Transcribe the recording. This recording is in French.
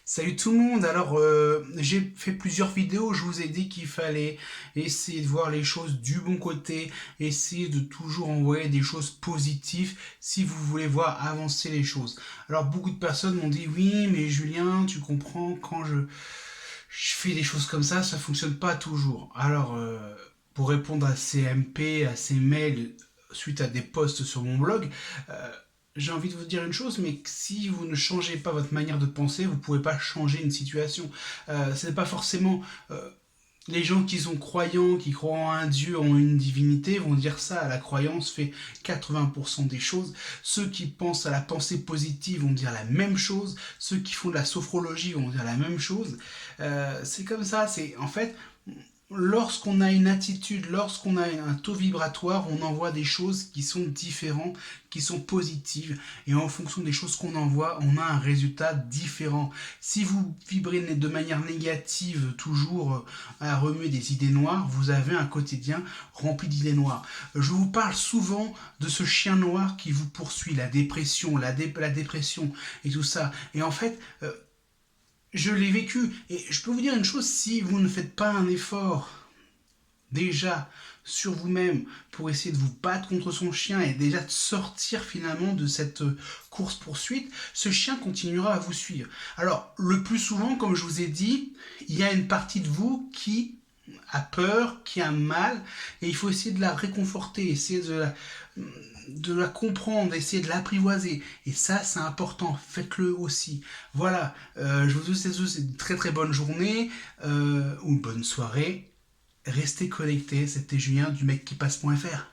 Salut tout le monde, alors j'ai fait plusieurs vidéos, je vous ai dit qu'il fallait essayer de voir les choses du bon côté, essayer de toujours envoyer des choses positives si vous voulez voir avancer les choses. Alors beaucoup de personnes m'ont dit oui mais Julien tu comprends quand je fais des choses comme ça fonctionne pas toujours. Alors pour répondre à ces MP, à ces mails suite à des posts sur mon blog, euh, j'ai envie de vous dire une chose, mais si vous ne changez pas votre manière de penser, vous ne pouvez pas changer une situation. Ce n'est pas forcément les gens qui sont croyants, qui croient en un Dieu, en une divinité, vont dire ça. La croyance fait 80% des choses. Ceux qui pensent à la pensée positive vont dire la même chose. Ceux qui font de la sophrologie vont dire la même chose. C'est comme ça. C'est en fait lorsqu'on a une attitude, lorsqu'on a un taux vibratoire, on envoie des choses qui sont différentes, qui sont positives. Et en fonction des choses qu'on envoie, on a un résultat différent. Si vous vibrez de manière négative, toujours à remuer des idées noires, vous avez un quotidien rempli d'idées noires. Je vous parle souvent de ce chien noir qui vous poursuit, la dépression, la dépression et tout ça. Et en fait, je l'ai vécu. Et je peux vous dire une chose, si vous ne faites pas un effort déjà sur vous-même pour essayer de vous battre contre son chien et déjà de sortir finalement de cette course-poursuite, ce chien continuera à vous suivre. Alors, le plus souvent, comme je vous ai dit, il y a une partie de vous qui a peur, qui a mal, et il faut essayer de la réconforter, essayer de la comprendre, essayer de l'apprivoiser. Et ça, c'est important, faites-le aussi. Voilà, je vous souhaite une très très bonne journée, ou une bonne soirée. Restez connectés, c'était Julien du mec qui passe.fr.